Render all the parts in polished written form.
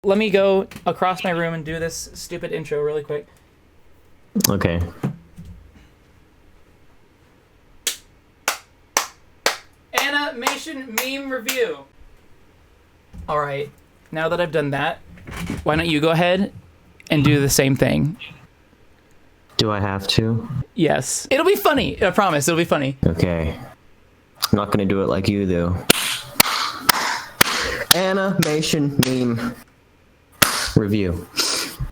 Let me go across my room and do this stupid intro really quick. Okay. Animation meme review. All right, now that I've done that, why don't you go ahead and do the same thing? Do I have to? Yes. It'll be funny. I promise, it'll be funny. Okay. I'm not gonna do it like you do. Animation meme review.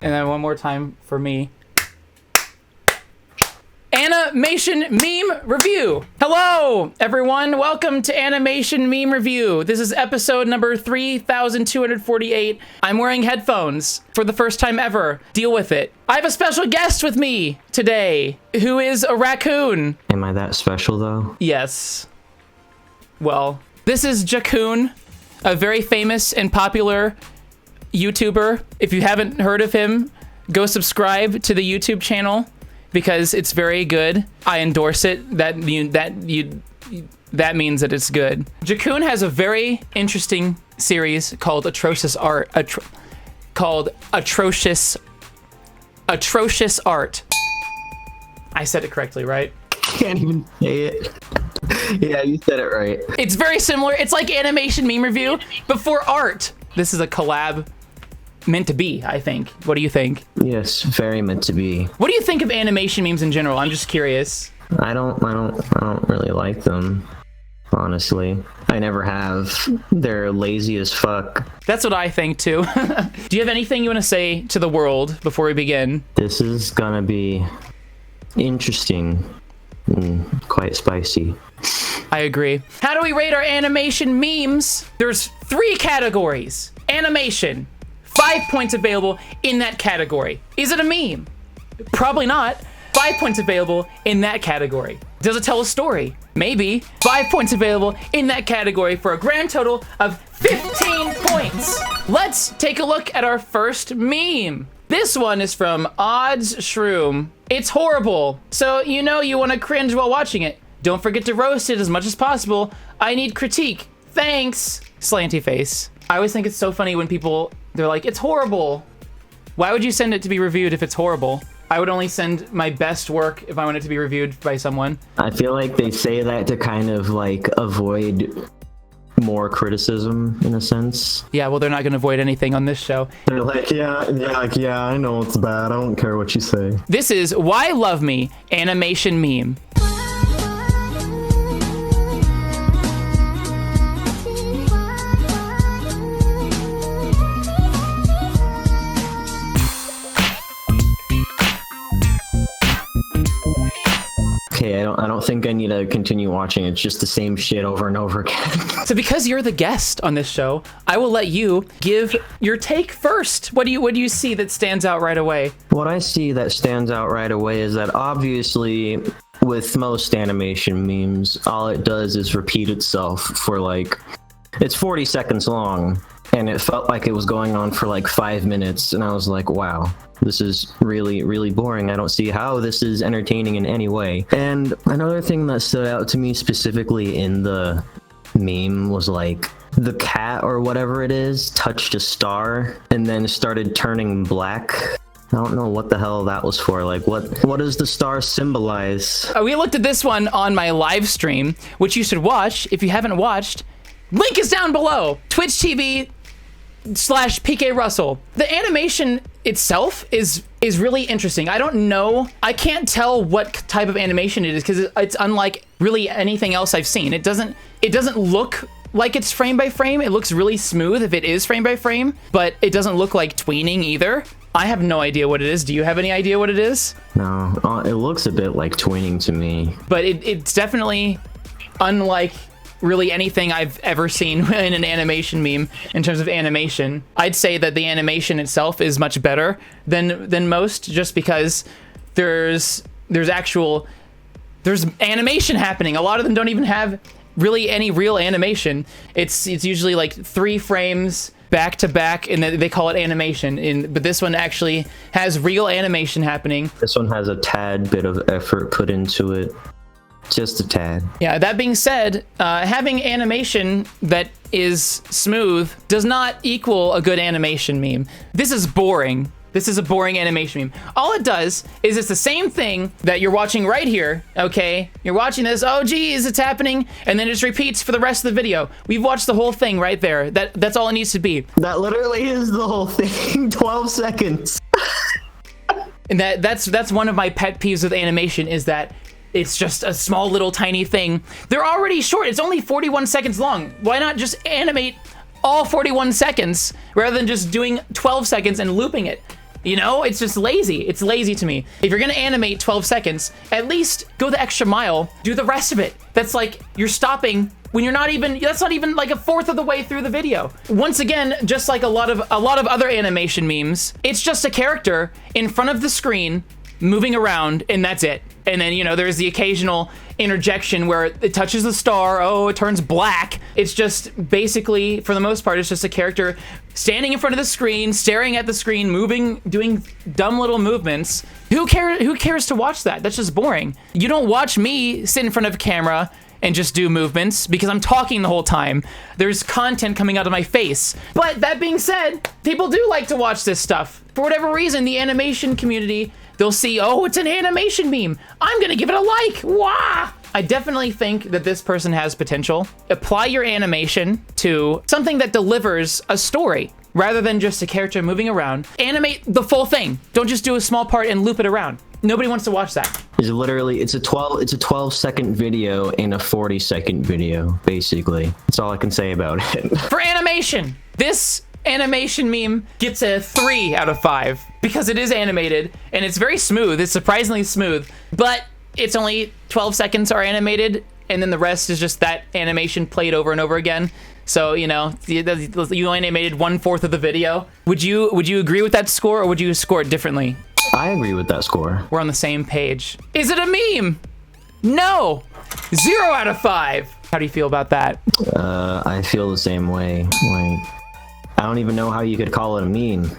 And then one more time for me. Animation meme review. Hello, everyone. Welcome to Animation meme review. This is episode number 3248. I'm wearing headphones for the first time ever. Deal with it. I have a special guest with me today, who is a raccoon. Am I that special though? Yes. Well, this is Jackoon, a very famous and popular YouTuber. If you haven't heard of him, go subscribe to the YouTube channel because it's very good. I endorse it. That means that it's good. Jackoon has a very interesting series called Atrocious Art. Atrocious Art. I said it correctly, right? Can't even say it. Yeah, you said it right. It's very similar. It's like animation meme review, but for art. This is a collab meant to be, I think. What do you think? Yes, very meant to be. What do you think of animation memes in general? I'm just curious. I don't really like them, honestly. I never have. They're lazy as fuck. That's what I think too. Do you have anything you want to say to the world before we begin? This is gonna be interesting and quite spicy. I agree. How do we rate our animation memes? There's 3 categories. Animation. 5 points available in that category. Is it a meme? Probably not. 5 points available in that category. Does it tell a story? Maybe. 5 points available in that category for a grand total of 15 points. Let's take a look at our first meme. This one is from Odds Shroom. It's horrible, so you know you want to cringe while watching it. Don't forget to roast it as much as possible. I need critique. Thanks. Slanty face. I always think it's so funny when people, they're like, it's horrible. Why would you send it to be reviewed if it's horrible? I would only send my best work if I want it to be reviewed by someone. I feel like they say that to kind of like avoid more criticism in a sense. Yeah, well, they're not going to avoid anything on this show. They're like, yeah, I know it's bad. I don't care what you say. This is Why Love Me animation meme. Okay, I don't think I need to continue watching. It's just the same shit over and over again. So because you're the guest on this show, I will let you give your take first. What do you see that stands out right away? What I see that stands out right away is that obviously with most animation memes, all it does is repeat itself for like, it's 40 seconds long. And it felt like it was going on for like 5 minutes. And I was like, wow, this is really, really boring. I don't see how this is entertaining in any way. And another thing that stood out to me specifically in the meme was like the cat or whatever it is touched a star and then started turning black. I don't know what the hell that was for. Like, what does the star symbolize? We looked at this one on my live stream, which you should watch if you haven't watched. Link is down below. Twitch TV /Pkrussl. The animation itself is really interesting. I don't know. I can't tell what type of animation it is because it's unlike really anything else I've seen. It doesn't look like it's frame by frame. It looks really smooth if it is frame by frame, but it doesn't look like tweening either. I have no idea what it is. Do you have any idea what it is? No, it looks a bit like tweening to me. But it's definitely unlike really anything I've ever seen in an animation meme in terms of animation. I'd say that the animation itself is much better than most, just because there's animation happening. A lot of them don't even have really any real animation. It's usually like 3 frames back to back, and they call it animation. But this one actually has real animation happening. This one has a tad bit of effort put into it. Just a tad. Yeah, that being said, having animation that is smooth does not equal a good animation meme. This is boring. This is a boring animation meme. All it does is it's the same thing that you're watching right here, okay? You're watching this, oh geez, it's happening, and then it just repeats for the rest of the video. We've watched the whole thing right there. That's all it needs to be. That literally is the whole thing. 12 seconds. And that's one of my pet peeves with animation, is that it's just a small little tiny thing. They're already short. It's only 41 seconds long. Why not just animate all 41 seconds rather than just doing 12 seconds and looping it? You know, it's just lazy. It's lazy to me. If you're gonna animate 12 seconds, at least go the extra mile, do the rest of it. That's like, you're stopping when you're not even, that's not even like a fourth of the way through the video. Once again, just like a lot of other animation memes, it's just a character in front of the screen moving around, and that's it. And then, you know, there's the occasional interjection where it touches the star, oh, it turns black. It's just basically, for the most part, it's just a character standing in front of the screen, staring at the screen, moving, doing dumb little movements. Who cares to watch that? That's just boring. You don't watch me sit in front of a camera and just do movements because I'm talking the whole time. There's content coming out of my face. But that being said, people do like to watch this stuff. For whatever reason, the animation community, they'll see, oh, it's an animation meme. I'm gonna give it a like. Wah! I definitely think that this person has potential. Apply your animation to something that delivers a story rather than just a character moving around. Animate the full thing. Don't just do a small part and loop it around. Nobody wants to watch that. It's literally, it's a 12-second video in a 40-second video, basically. That's all I can say about it. For animation, this animation meme gets a 3 out of 5 because it is animated and it's very smooth. It's surprisingly smooth, but it's only 12 seconds are animated, and then the rest is just that animation played over and over again. So, you know, you animated 1/4 of the video. Would you agree with that score, or would you score it differently? I agree with that score. We're on the same page. Is it a meme? No. 0 out of 5. How do you feel about that? I feel the same way. Like, I don't even know how you could call it a meme.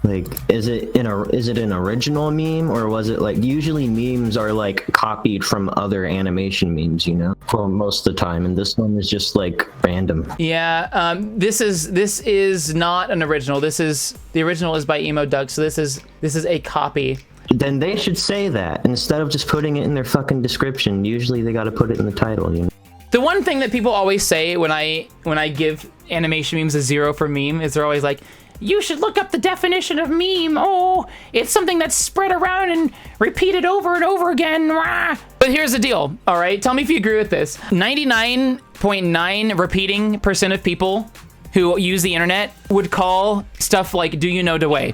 Like, is it an original meme, or was it like, usually memes are like copied from other animation memes, you know, for most of the time, and this one is just like random. Yeah, this is not an original. The original is by Emo Doug, so this is a copy. Then they should say that instead of just putting it in their fucking description. Usually they got to put it in the title, you know. The one thing that people always say when I give animation memes a 0 for meme is they're always like, you should look up the definition of meme. Oh, it's something that's spread around and repeated over and over again. But here's the deal, all right? Tell me if you agree with this. 99.9% repeating of people who use the internet would call stuff like, do you know Dewey?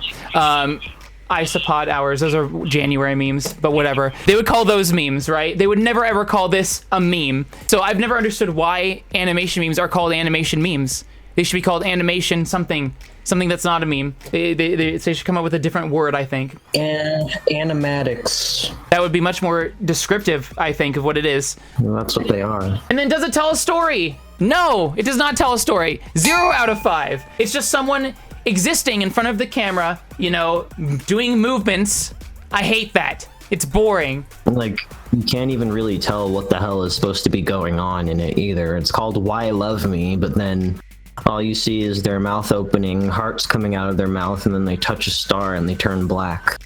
Isopod hours, those are January memes, but whatever. They would call those memes, right? They would never ever call this a meme. So I've never understood why animation memes are called animation memes. They should be called animation something that's not a meme. They should come up with a different word, I think. Animatics. That would be much more descriptive, I think, of what it is. Well, that's what they are. And then does it tell a story? No, it does not tell a story. 0 out of 5. It's just someone existing in front of the camera, you know, doing movements. I hate that. It's boring. Like, you can't even really tell what the hell is supposed to be going on in it either. It's called Why Love Me, but then all you see is their mouth opening, hearts coming out of their mouth, and then they touch a star and they turn black.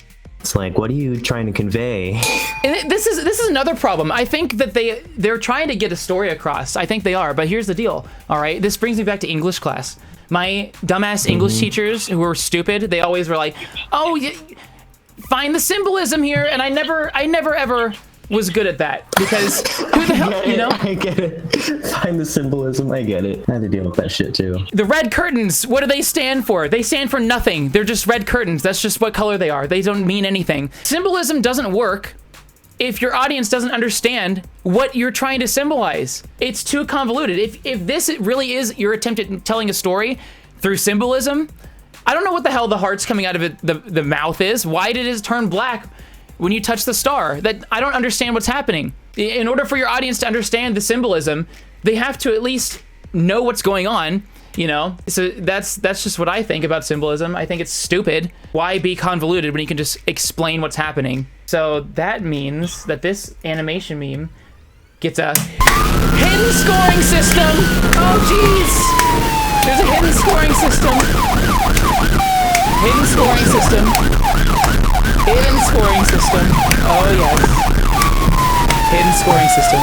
It's like, what are you trying to convey? And this is another problem. I think that they're trying to get a story across. I think they are, but here's the deal. All right, this brings me back to English class. My dumbass English teachers who were stupid, they always were like, oh, find the symbolism here, and I never ever was good at that, because who the hell, you know? I get it. Find the symbolism, I get it. I had to deal with that shit too. The red curtains, what do they stand for? They stand for nothing. They're just red curtains. That's just what color they are. They don't mean anything. Symbolism doesn't work if your audience doesn't understand what you're trying to symbolize. It's too convoluted. If this really is your attempt at telling a story through symbolism, I don't know what the hell the heart's coming out of it, the mouth is. Why did it turn black when you touch the star? That I don't understand what's happening. In order for your audience to understand the symbolism, they have to at least know what's going on, you know? So that's just what I think about symbolism. I think it's stupid. Why be convoluted when you can just explain what's happening? So that means that this animation meme gets a hidden scoring system. Oh, jeez. There's a hidden scoring system. Hidden scoring system. Hidden scoring system. Oh, yes. Hidden scoring system.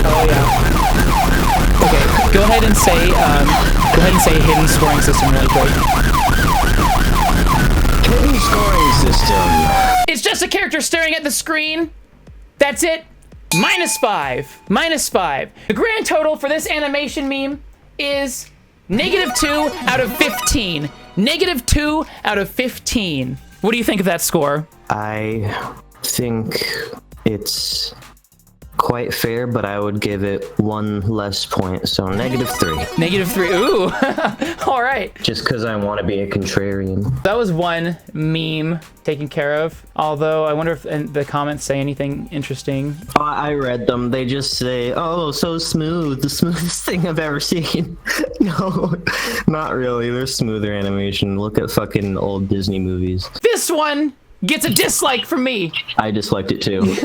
Oh, yeah. Okay, go ahead and say hidden scoring system really quick. Hidden scoring system. It's just a character staring at the screen. That's it. -5. -5. The grand total for this animation meme is -2 out of 15. -2 out of 15. What do you think of that score? I think it's quite fair, but I would give it 1 less point, so -3. -3. Ooh. All right. Just because I want to be a contrarian. That was one meme taken care of. Although I wonder if the comments say anything interesting. I read them. They just say, "Oh, so smooth, the smoothest thing I've ever seen." No, not really. There's smoother animation. Look at fucking old Disney movies. This one gets a dislike from me. I disliked it too.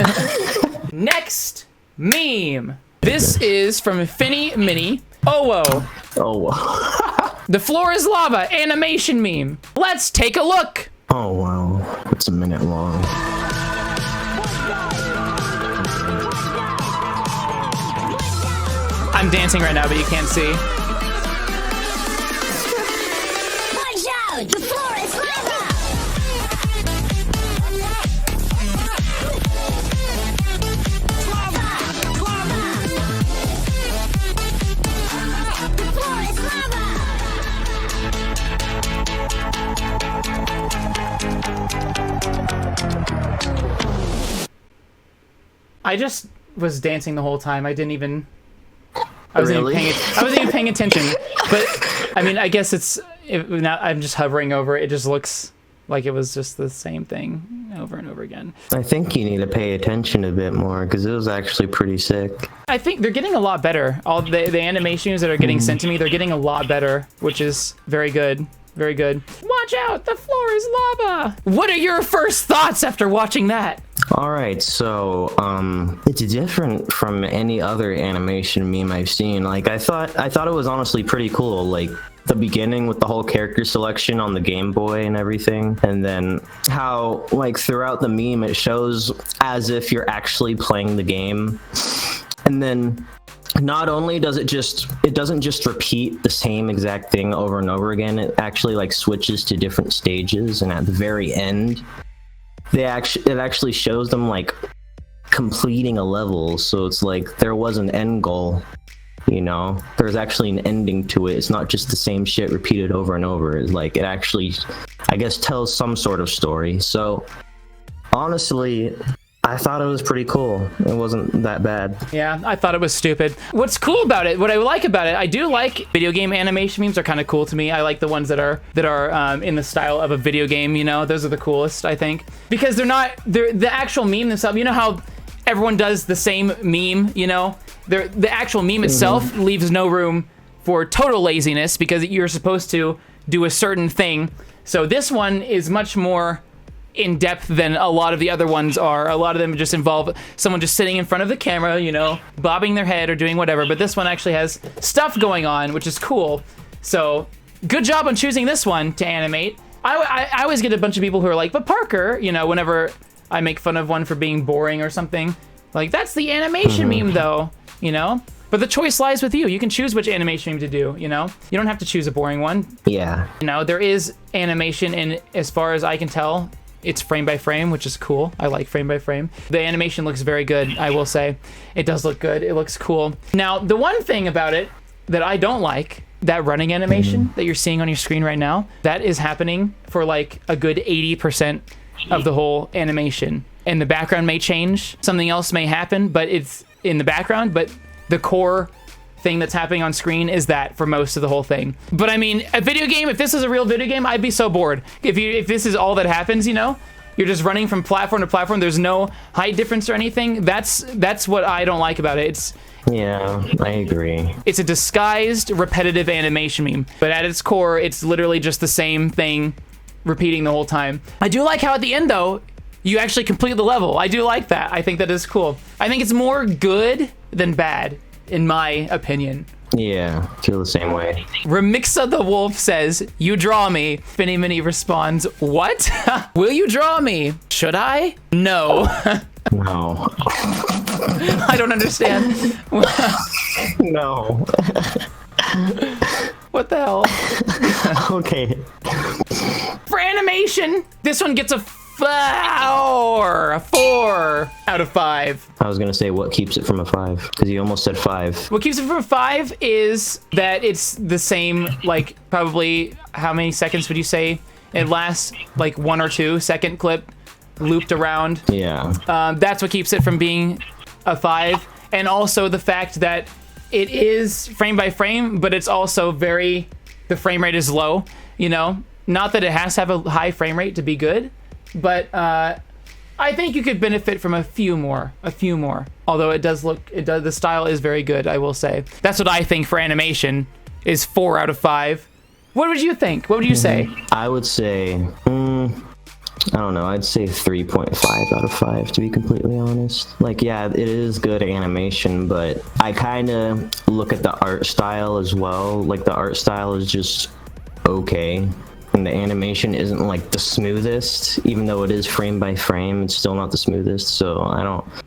Next meme. This is from Finny Minnie. Oh, whoa. Oh. The floor is lava animation meme. Let's take a look. Oh wow, it's a minute long. I'm dancing right now, but you can't see. Watch out! The floor is lava! I just was dancing the whole time. I wasn't Really? even paying attention. But I mean, I guess now I'm just hovering over it. It just looks like it was just the same thing over and over again. I think you need to pay attention a bit more because it was actually pretty sick. I think they're getting a lot better. All the animations that are getting sent to me, they're getting a lot better, which is very good. Very good. Watch out, the floor is lava. What are your first thoughts after watching that? All right, so it's different from any other animation meme I've seen. Like I thought it was honestly pretty cool. Like the beginning with the whole character selection on the Game Boy and everything, and then how like throughout the meme it shows as if you're actually playing the game, and then not only does it doesn't just repeat the same exact thing over and over again, it actually like switches to different stages, and at the very end it actually shows them like completing a level. So it's like there was an end goal, you know, there's actually an ending to it. It's not just the same shit repeated over and over. It's like it actually, I guess, tells some sort of story. So honestly, I thought it was pretty cool. It wasn't that bad. Yeah, I thought it was stupid. What's cool about it, what I like about it, I do like video game animation memes are kind of cool to me. I like the ones that are in the style of a video game, you know? Those are the coolest, I think. Because they're the actual meme themselves, you know how everyone does the same meme, you know? The actual meme itself leaves no room for total laziness because you're supposed to do a certain thing. So this one is much more in depth than a lot of the other ones are. A lot of them just involve someone just sitting in front of the camera, you know, bobbing their head or doing whatever. But this one actually has stuff going on, which is cool. So good job on choosing this one to animate. I always get a bunch of people who are like, but Parker, you know, whenever I make fun of one for being boring or something, like that's the animation meme though, you know? But the choice lies with you. You can choose which animation meme to do, you know? You don't have to choose a boring one. Yeah. You know, there is animation, and as far as I can tell, it's frame by frame, which is cool. I like frame by frame. The animation looks very good, I will say. It does look good. It looks cool. Now, the one thing about it that I don't like, that running animation that you're seeing on your screen right now, that is happening for like a good 80% of the whole animation. And the background may change. Something else may happen, but it's in the background. But the core thing that's happening on screen is that for most of the whole thing. But I mean, a video game, if this is a real video game, I'd be so bored. If this is all that happens, you know, you're just running from platform to platform, there's no height difference or anything. That's what I don't like about it. Yeah, I agree. It's a disguised repetitive animation meme, but at its core, it's literally just the same thing repeating the whole time. I do like how at the end though, you actually complete the level. I do like that. I think that is cool. I think it's more good than bad, in my opinion. Yeah, feel the same way. Remixa the Wolf says, you draw me. Finny Minnie responds, what? Will you draw me? Should I? No. No. I don't understand. No. What the hell? Okay. For animation, this one gets a 4 out of 5. I was gonna say what keeps it from a 5, because you almost said 5. What keeps it from a 5 is that it's the same, like, probably, how many seconds would you say? It lasts, like, 1 or 2 second clip looped around. Yeah. That's what keeps it from being a 5. And also the fact that it is frame by frame, but it's also the frame rate is low, you know? Not that it has to have a high frame rate to be good, but I think you could benefit from a few more. Although the style is very good, I will say. That's what I think for animation is 4 out of 5. What would you think? What would you say? I would say, I don't know, I'd say 3.5 out of 5, to be completely honest. Like, yeah, it is good animation, but I kind of look at the art style as well. Like, the art style is just okay. And the animation isn't like the smoothest, even though it is frame by frame, it's still not the smoothest. So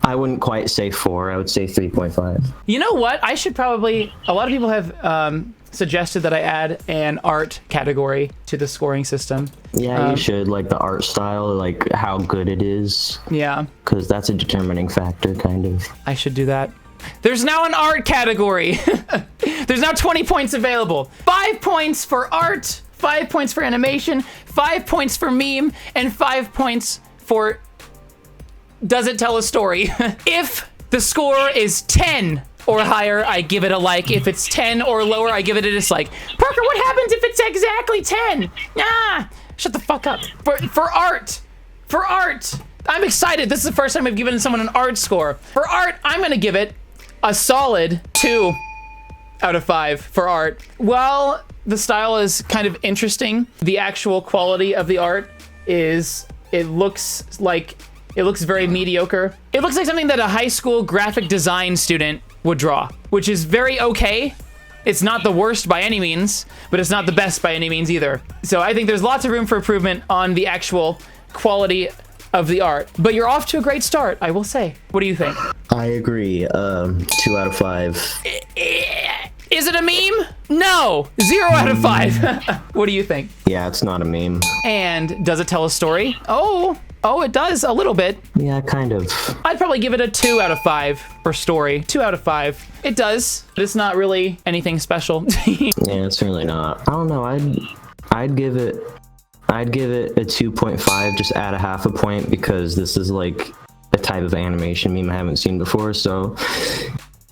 I wouldn't quite say 4, I would say 3.5. You know what? I should probably, a lot of people have suggested that I add an art category to the scoring system. Yeah, you should, like the art style, like how good it is. Yeah. Because that's a determining factor, kind of. I should do that. There's now an art category. There's now 20 points available. 5 points for art, 5 points for animation, 5 points for meme, and 5 points for does it tell a story. If the score is 10 or higher, I give it a like. If it's 10 or lower, I give it a dislike. Parker, what happens if it's exactly 10? Ah, shut the fuck up. For art, I'm excited. This is the first time I've given someone an art score. For art, I'm gonna give it a solid 2 out of 5 for art. Well, the style is kind of interesting. The actual quality of the art is, it looks very mediocre. It looks like something that a high school graphic design student would draw, which is very okay. It's not the worst by any means, but it's not the best by any means either. So I think there's lots of room for improvement on the actual quality of the art. But you're off to a great start, I will say. What do you think? I agree. 2 out of 5. Is it a meme? No, 0 out of 5. What do you think? Yeah, it's not a meme. And does it tell a story? Oh, it does a little bit. Yeah, kind of. I'd probably give it a 2 out of 5 for story. 2 out of 5. It does, but it's not really anything special. Yeah, it's really not. I don't know. I'd give it a 2.5. Just add a half a point because this is like a type of animation meme I haven't seen before. So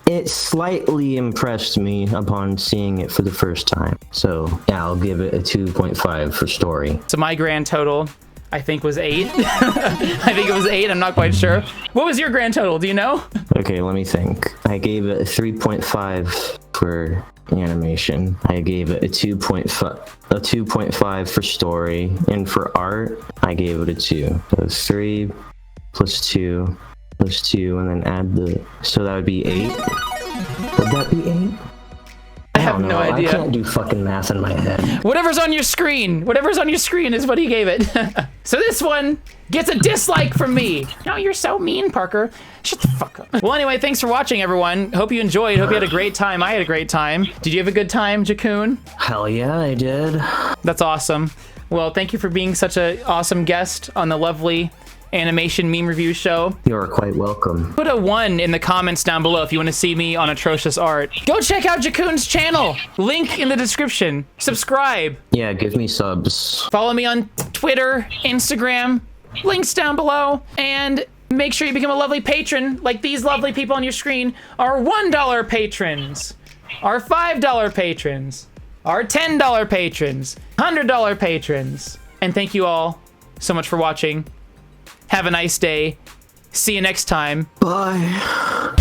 it slightly impressed me upon seeing it for the first time. So yeah, I'll give it a 2.5 for story. So my grand total, I think, was 8. I think it was 8. I'm not quite sure. What was your grand total? Do you know? Okay, let me think. I gave it a 3.5 for animation. I gave it a 2.5 for story, and for art, I gave it a 2. So 3 plus 2 plus 2, and then add so that would be 8. Would that be 8? I have no idea. I can't do fucking math in my head. Whatever's on your screen is what he gave it. So this one gets a dislike from me. No, you're so mean, Parker. Shut the fuck up. Well, anyway, thanks for watching, everyone. Hope you enjoyed. Hope you had a great time. I had a great time. Did you have a good time, Jackoon? Hell yeah, I did. That's awesome. Well, thank you for being such an awesome guest on the lovely animation meme review show. You're quite welcome. Put a 1 in the comments down below if you want to see me on atrocious art. Go check out Jackoon's channel. Link in the description. Subscribe. Yeah, give me subs. Follow me on Twitter, Instagram. Links down below. And make sure you become a lovely patron like these lovely people on your screen. Our $1 patrons. Our $5 patrons. Our $10 patrons. $100 patrons. And thank you all so much for watching. Have a nice day. See you next time. Bye.